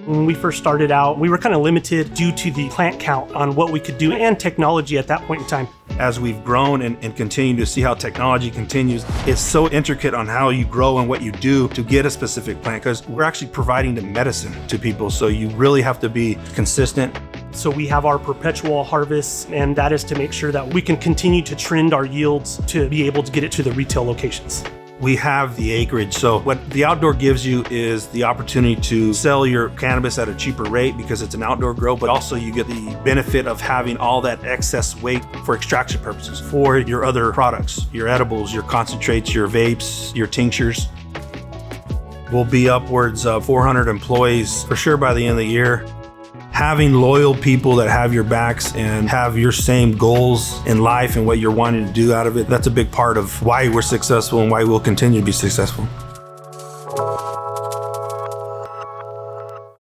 When we first started out, we were kind of limited due to the plant count on what we could do and technology at that point in time. As we've grown and continue to see how technology continues, it's so intricate on how you grow and what you do to get a specific plant, because we're actually providing the medicine to people. So you really have to be consistent. So we have our perpetual harvests, and that is to make sure that we can continue to trend our yields to be able to get it to the retail locations. We have the acreage. So what the outdoor gives you is the opportunity to sell your cannabis at a cheaper rate because it's an outdoor grow, but also you get the benefit of having all that excess weight for extraction purposes for your other products, your edibles, your concentrates, your vapes, your tinctures. We'll be upwards of 400 employees for sure by the end of the year. Having loyal people that have your backs and have your same goals in life and what you're wanting to do out of it, that's a big part of why we're successful and why we'll continue to be successful.